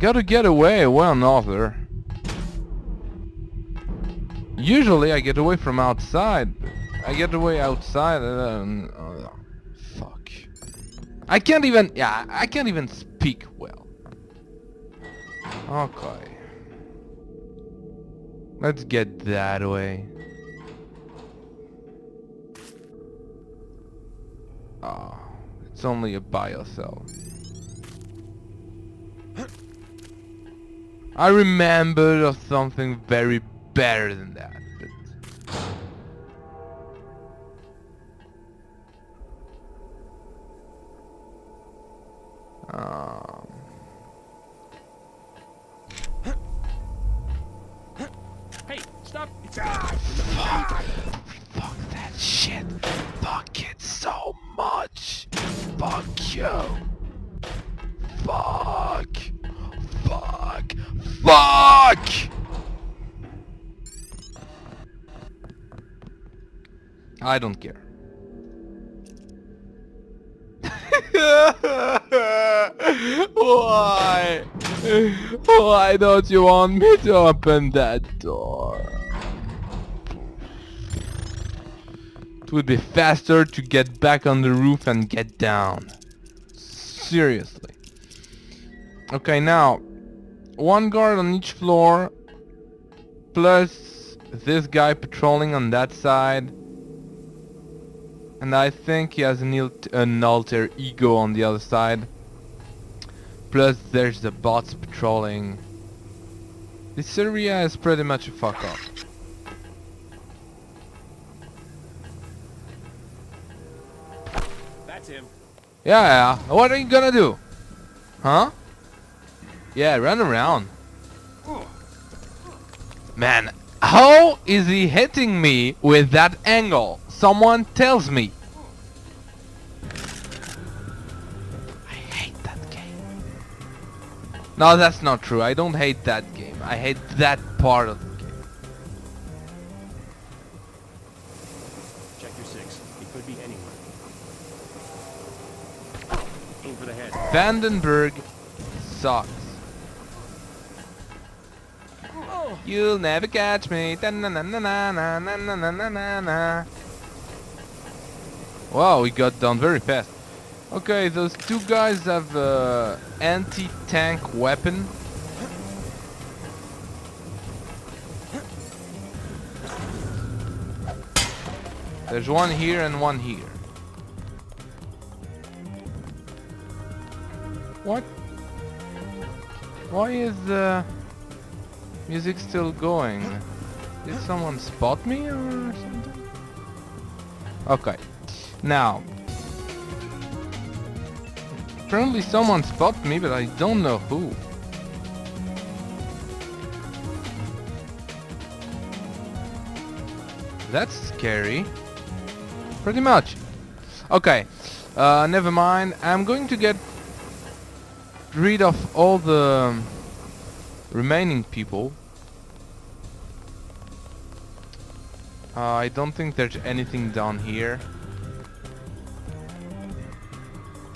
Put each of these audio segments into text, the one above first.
Gotta get away well another. Usually I get away from outside. I get away outside and fuck. I can't even, yeah, I can't even speak well. Okay. Let's get that way. Oh, it's only a biocell. I remembered of something very better than that. Hey, stop! Fuck that shit. Fuck it so much. Fuck you. Fuck. Fuck. Fuck! I don't care. Why? Why don't you want me to open that door? It would be faster to get back on the roof and get down. Seriously. Okay, now one guard on each floor, plus this guy patrolling on that side. And I think he has an alter ego on the other side. Plus there's the bots patrolling. This area is pretty much a fuck up. That's him. Yeah, what are you gonna do? Huh? Yeah, run around. Man, how is he hitting me with that angle? Someone tells me. I hate that game. No, that's not true. I don't hate that game. I hate that part of the game. Check your 6. He could be anywhere. Aim for the head. Vandenberg sucks. You'll never catch me. Da-na-na-na-na-na-na-na-na-na-na. Wow, we got done very fast. Okay, those two guys have anti-tank weapon. There's one here and one here. What? Why is the music still going? Did someone spot me or something? Okay. Now, apparently someone spotted me, but I don't know who. That's scary. Pretty much. Okay, never mind. I'm going to get rid of all the remaining people. I don't think there's anything down here.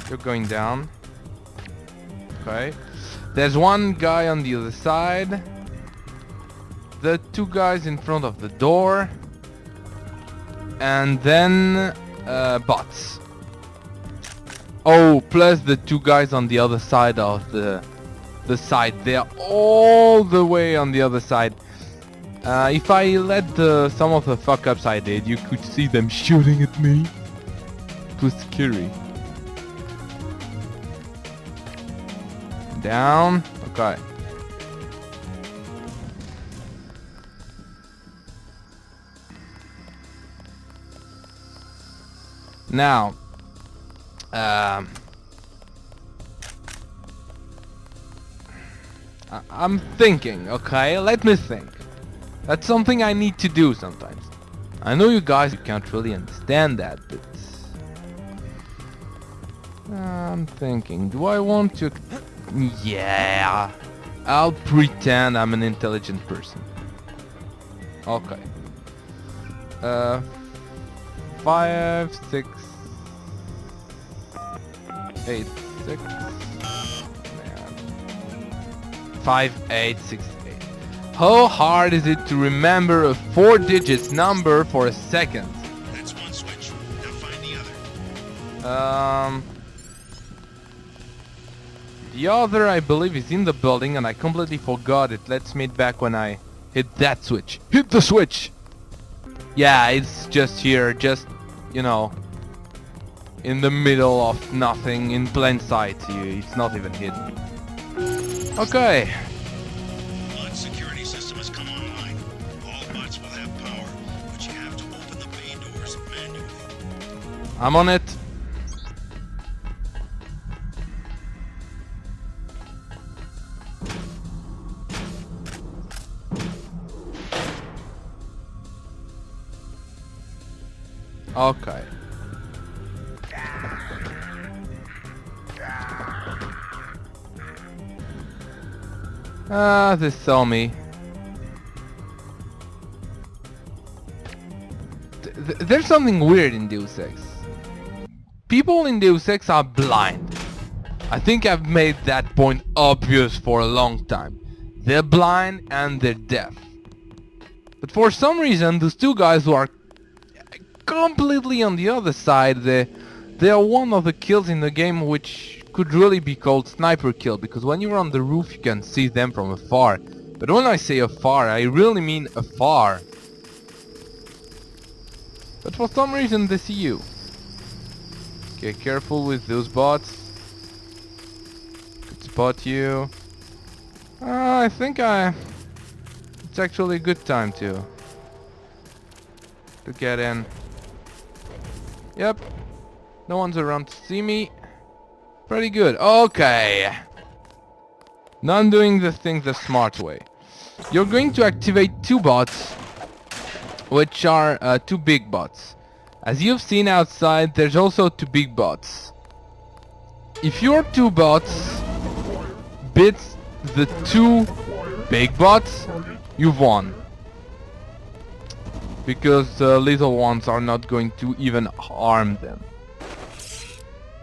You're going down. Okay. There's one guy on the other side. The two guys in front of the door. And then bots. Oh, plus the two guys on the other side of the side. They are all the way on the other side. If I let some of the fuck-ups I did, you could see them shooting at me. It was scary. Down. Okay. Now, I'm thinking, okay? Let me think. That's something I need to do sometimes. I know you guys can't really understand that, but I'm thinking, do I want to... Yeah, I'll pretend I'm an intelligent person. Okay. 5, 6, 8, 6. Man. 5868. How hard is it to remember a 4-digit number for a second? That's one switch. Now find the other. The other, I believe, is in the building, and I completely forgot it. Let's meet back when I hit that switch. Hit the switch! Yeah, it's just here, just, you know, in the middle of nothing, in plain sight. It's not even hidden. Okay. Launch security system has come online. All bots will have power, but you have to open the bay doors manually. I'm on it. Okay. They saw me. There's something weird in Deus Ex. People in Deus Ex are blind. I think I've made that point obvious for a long time. They're blind and they're deaf. But for some reason, those two guys who are completely on the other side, they are one of the kills in the game which could really be called sniper kill, because when you're on the roof you can see them from afar. But when I say afar, I really mean afar. But for some reason they see you. Okay, careful with those bots. Could spot you. I think it's actually a good time to get in. Yep. No one's around to see me. Pretty good. Okay. Now I'm doing the thing the smart way. You're going to activate two bots, which are two big bots. As you've seen outside, there's also two big bots. If your two bots beats the two big bots, you've won. Because the little ones are not going to even harm them.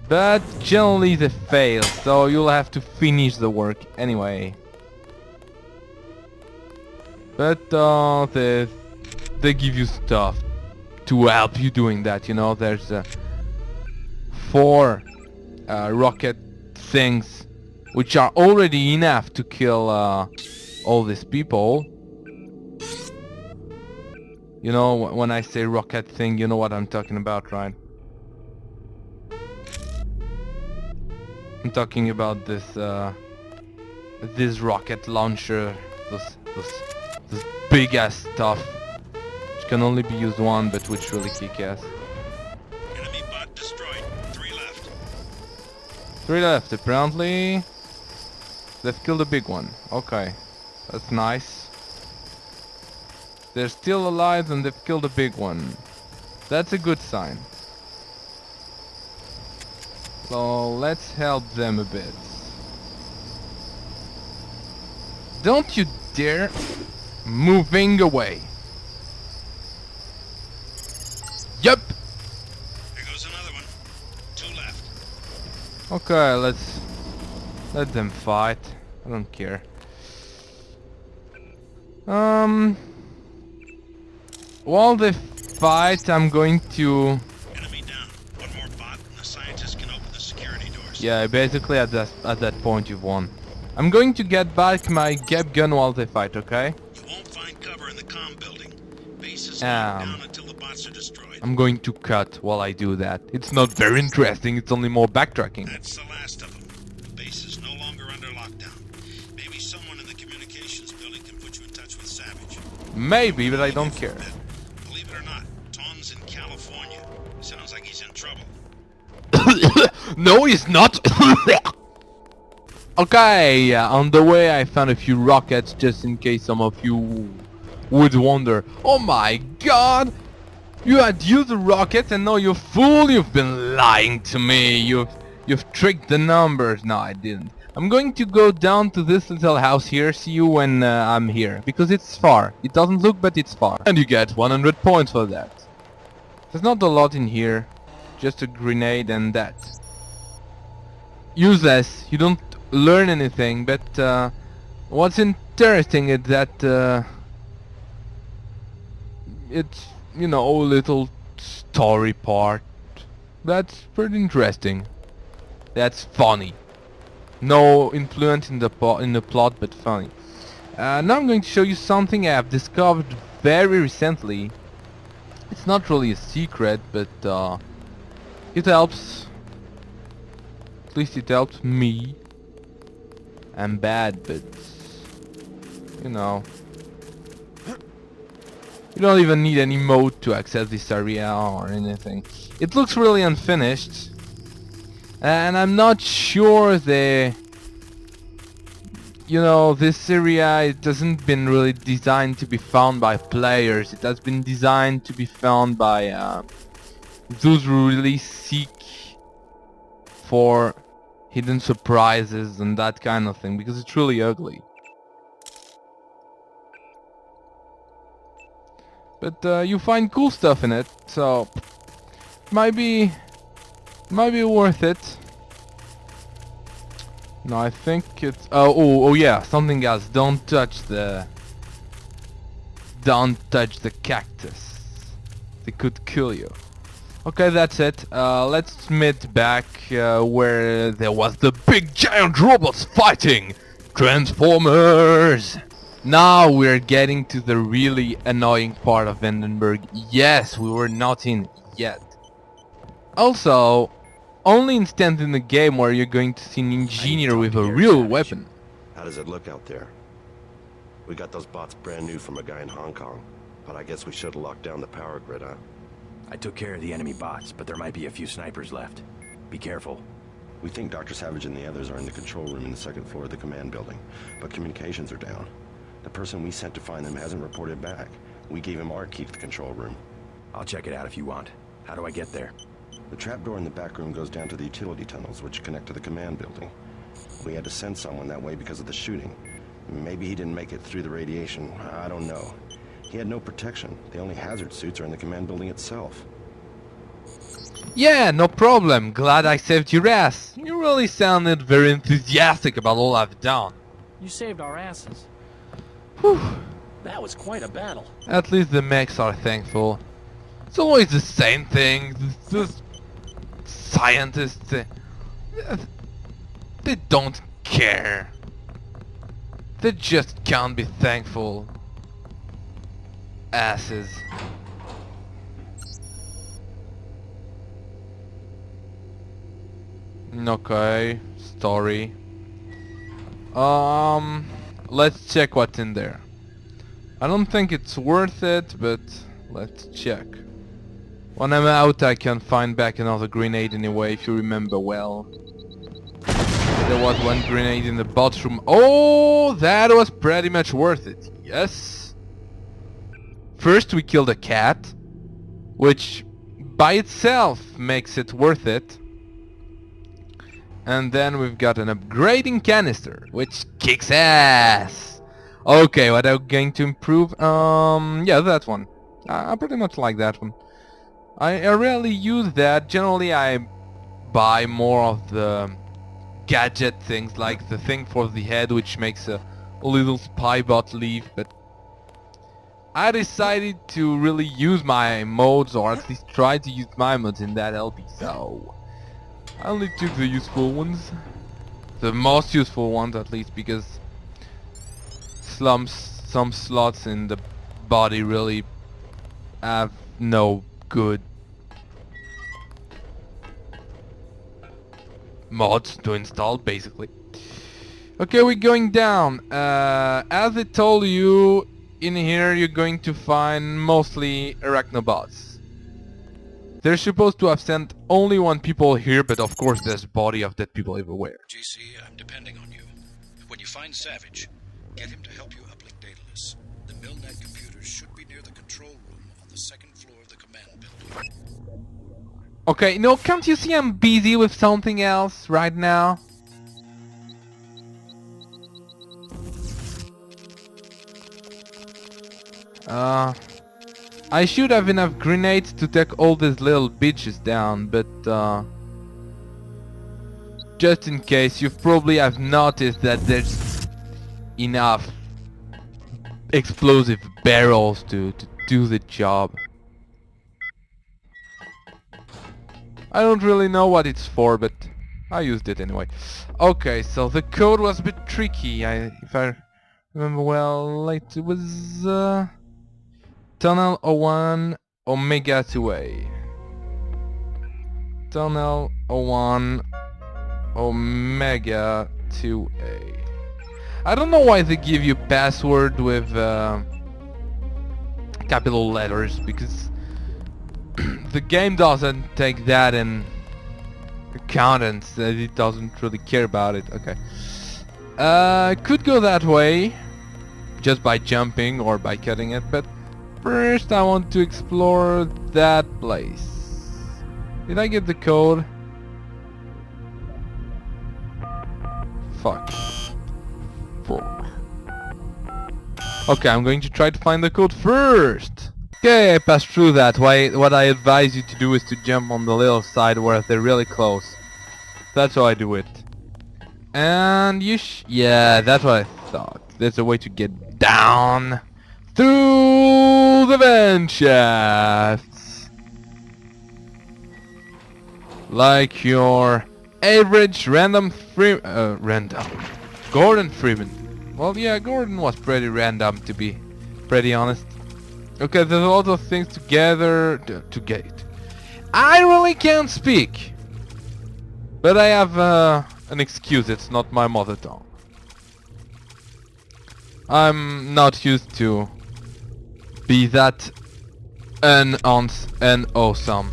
But generally they fail, so you'll have to finish the work anyway. But they give you stuff to help you doing that, you know. There's 4 rocket things which are already enough to kill all these people. You know, when I say rocket thing, you know what I'm talking about, right? I'm talking about this this rocket launcher, this big ass stuff, which can only be used one, but which really kick ass. Enemy bot destroyed. 3 left. 3 left, apparently. They've killed a big one. Okay, that's nice. They're still alive and they've killed a big one. That's a good sign. So let's help them a bit. Don't you dare moving away. Yep. There goes another one. 2 left. Okay, let's let them fight. I don't care. While they fight, I'm going to... Enemy down. One more bot and the scientist can open the security doors. Yeah, basically at that point you've won. I'm going to get back my Gap gun while they fight, okay? You won't find cover in the comm building. Base is locked down until the bots are destroyed. I'm going to cut while I do that. It's not very interesting, it's only more backtracking. That's the last of them. The base is no longer under lockdown. Maybe someone in the communications building can put you in touch with Savage. Maybe, but I don't care. Believe it or not, Tom's in California. Sounds like he's in trouble. No, he's not. Okay, on the way I found a few rockets just in case some of you would wonder. Oh my god! You had used the rockets and now you fool, you've been lying to me. You've tricked the numbers. No, I didn't. I'm going to go down to this little house here, see you when I'm here. Because it's far. It doesn't look, but it's far. And you get 100 points for that. There's not a lot in here. Just a grenade and that. Useless. You don't learn anything, but What's interesting is that it's, you know, a little story part. That's pretty interesting. That's funny. No influence in the plot, but funny. Now I'm going to show you something I have discovered very recently. It's not really a secret, but it helps. At least it helps me. I'm bad, but you know, you don't even need any mode to access this area or anything. It looks really unfinished, and I'm not sure this area, it hasn't been really designed to be found by players. It has been designed to be found by those who really seek for hidden surprises and that kind of thing, because it's really ugly. But you find cool stuff in it, so might be worth it. No, I think it's oh yeah, something else. Don't touch the cactus. They could kill you. Okay, that's it. Let's meet back where there was the big giant robots fighting Transformers. Now we're getting to the really annoying part of Vandenberg. Yes, we were not in yet. Also, only instant in the game where you're going to see an engineer with a real weapon. How does it look out there? We got those bots brand new from a guy in Hong Kong, but I guess we should have locked down the power grid, huh? I took care of the enemy bots, but there might be a few snipers left. Be careful. We think Dr. Savage and the others are in the control room in the second floor of the command building, but communications are down. The person we sent to find them hasn't reported back. We gave him our key to the control room. I'll check it out if you want. How do I get there? The trapdoor in the back room goes down to the utility tunnels, which connect to the command building. We had to send someone that way because of the shooting. Maybe he didn't make it through the radiation. I don't know. He had no protection. The only hazard suits are in the command building itself. Yeah, no problem. Glad I saved your ass. You really sounded very enthusiastic about all I've done. You saved our asses. Whew. That was quite a battle. At least the mechs are thankful. It's always the same thing. Those scientists, they don't care. They just can't be thankful. Asses. Okay, story. Let's check what's in there. I don't think it's worth it, but let's check. When I'm out, I can find back another grenade anyway, if you remember well. There was one grenade in the bathroom. Oh, that was pretty much worth it. Yes. First we killed a cat, which by itself makes it worth it. And then we've got an upgrading canister, which kicks ass. Okay, what are we going to improve? Yeah, that one. I pretty much like that one. I rarely use that. Generally, I buy more of the gadget things, like the thing for the head, which makes a little spy bot leave. But I decided to really use my modes, or at least try to use my modes in that LP. So I only took the useful ones, the most useful ones at least, because some slots in the body really have no good mods to install, basically. Okay, we're going down. As I told you, in here you're going to find mostly arachnobots. They're supposed to have sent only one people here, but of course there's a body of dead people everywhere. JC, I'm depending on you. When you find Savage, get him to help you uplink data lists. The Milnet computers should be near the control room on the second floor of the command building. Okay, no, can't you see I'm busy with something else right now? I should have enough grenades to take all these little bitches down, but just in case, you probably have noticed that there's enough explosive barrels to do the job. I don't really know what it's for, but I used it anyway. Okay, so the code was a bit tricky. If I remember well, it was Tunnel 01 Omega 2A. Tunnel 01 Omega 2A. I don't know why they give you password with capital letters, because the game doesn't take that in account, and it doesn't really care about it. Okay. Could go that way, just by jumping or by cutting it, but first I want to explore that place. Did I get the code? Fuck. Okay, I'm going to try to find the code first. Okay, I passed through that way. What I advise you to do is to jump on the little side where they're really close. That's how I do it. And yeah, that's what I thought. There's a way to get down through the vent shafts, like your average random Gordon Freeman. Well, yeah, Gordon was pretty random, to be pretty honest. Okay, there's a lot of things together to get it. I really can't speak, but I have an excuse. It's not my mother tongue. I'm not used to be that awesome.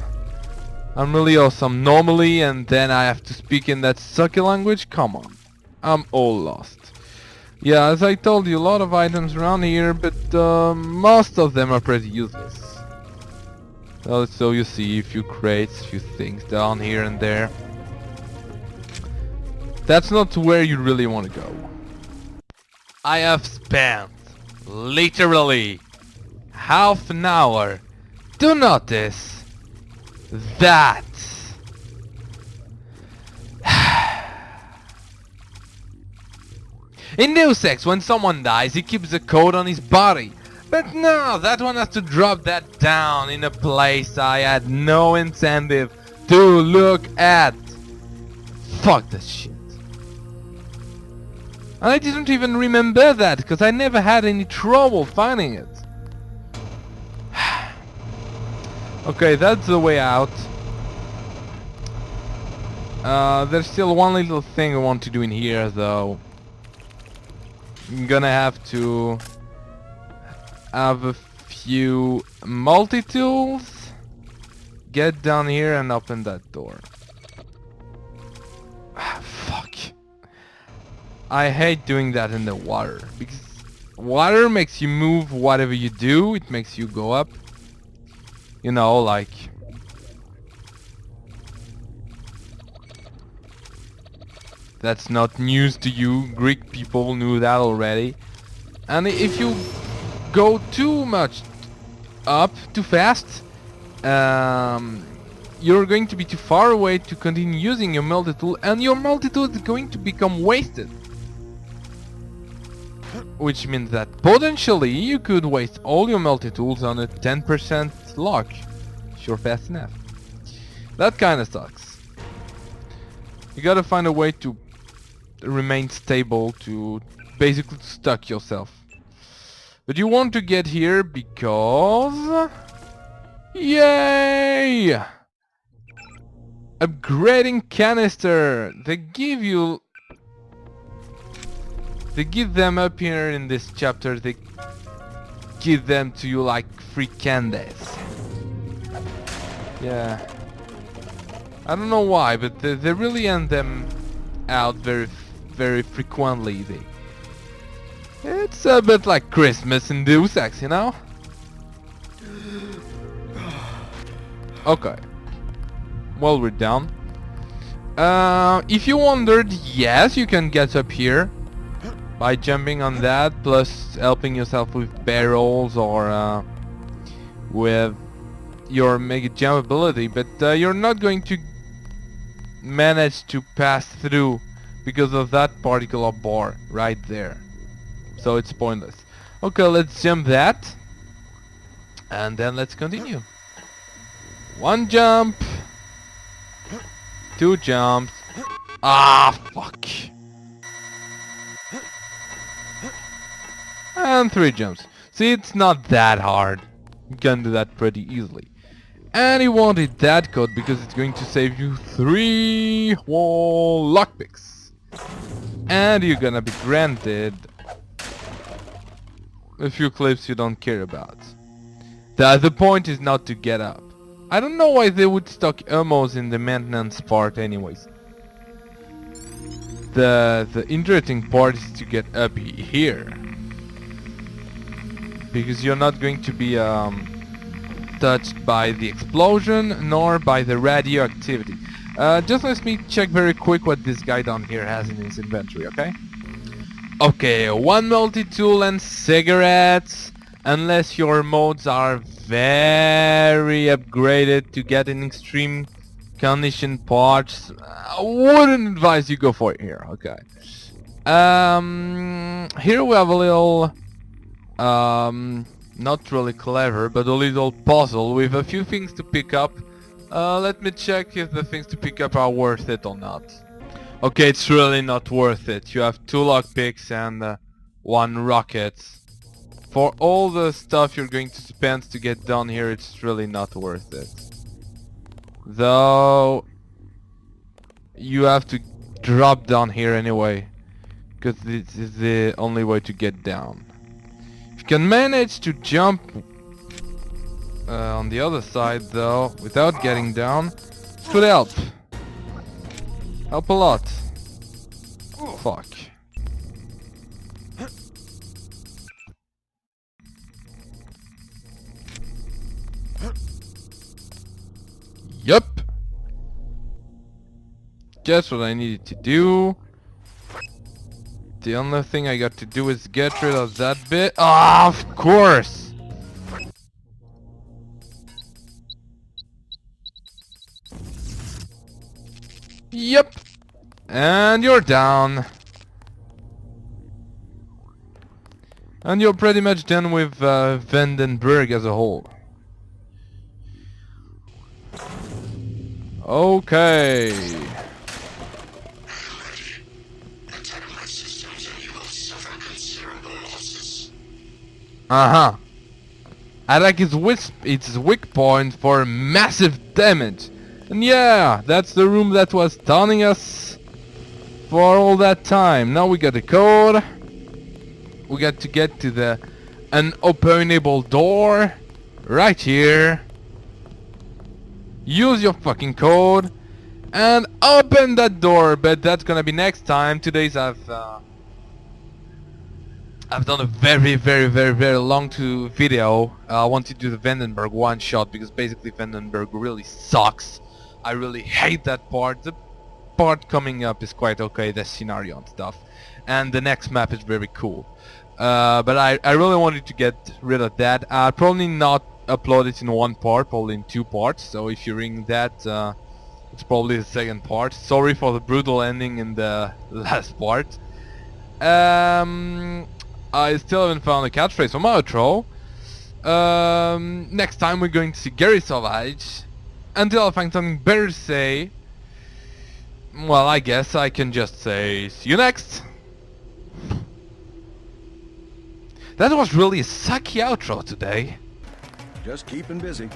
I'm really awesome normally, and then I have to speak in that sucky language? Come on. I'm all lost. Yeah, as I told you, a lot of items around here, but most of them are pretty useless. So you see a few crates, a few things down here and there. That's not where you really want to go. I have spent, literally, half an hour to notice that. In Deus Ex, when someone dies, he keeps a code on his body. But no, that one has to drop that down in a place I had no incentive to look at. Fuck that shit. And I didn't even remember that, because I never had any trouble finding it. Okay, that's the way out. There's still one little thing I want to do in here, though. I'm gonna have to have a few multi-tools, get down here and open that door. Fuck. I hate doing that in the water, because water makes you move whatever you do. It makes you go up. You know, like... That's not news to you. Greek people knew that already. And if you go too much up, too fast, you're going to be too far away to continue using your multi-tool, and your multi-tool is going to become wasted. Which means that potentially you could waste all your multi-tools on a 10% lock, if you're fast enough. That kinda sucks. You gotta find a way to remain stable, to basically stuck yourself. But you want to get here because... Yay! Upgrading canister! They give them up here in this chapter, they give them to you like free candies. Yeah. I don't know why, but they really hand them out very frequently. It's a bit like Christmas in Deus Ex, you know? Okay. Well, we're down. If you wondered, yes, you can get up here by jumping on that, plus helping yourself with barrels or with your mega jump ability, but you're not going to manage to pass through because of that particular bar right there. so it's pointless. Okay, let's jump that. And then let's continue. 1 jump. 2 jumps. Ah, fuck. And 3 jumps. See, it's not that hard. You can do that pretty easily. And you wanted that code because it's going to save you 3 whole lockpicks. And you're gonna be granted a few clips you don't care about. The point is not to get up. I don't know why they would stock ammos in the maintenance part anyways. The interesting part is to get up here. Because you're not going to be touched by the explosion nor by the radioactivity. Just let me check very quick what this guy down here has in his inventory, okay? Okay, 1 multi-tool and cigarettes. Unless your modes are very upgraded to get in extreme condition parts, I wouldn't advise you go for it here, okay? Here we have a little not really clever, but a little puzzle with a few things to pick up. Let me check if the things to pick up are worth it or not. Okay, it's really not worth it. You have 2 lockpicks and 1 rocket. For all the stuff you're going to spend to get down here, it's really not worth it. Though you have to drop down here anyway, because this is the only way to get down. If you can manage to jump on the other side though, without getting down, it could help. Help a lot. Fuck. Yup. Guess what I needed to do. The only thing I got to do is get rid of that bit. Ah, of course. Yep. And you're down. And you're pretty much done with Vandenberg as a whole. Okay. Uh-huh. I like its weak point for massive damage. And yeah, that's the room that was taunting us for all that time. Now we got the code. We got to get to the unopenable door right here. Use your fucking code and open that door, but that's gonna be next time. Today's I've done a very long video. I want to do the Vandenberg one shot because basically Vandenberg really sucks. I really hate that part. The part coming up is quite okay, the scenario and stuff, and the next map is very cool. But I really wanted to get rid of that. I'll probably not upload it in 1 part, probably in 2 parts. So if you ring that, it's probably the 2nd part. Sorry for the brutal ending in the last part. I still haven't found a catchphrase for my outro. Next time we're going to see Gary Sauvage. Until I find something better to say, well, I guess I can just say see you next. That was really a sucky outro today. Just keeping busy.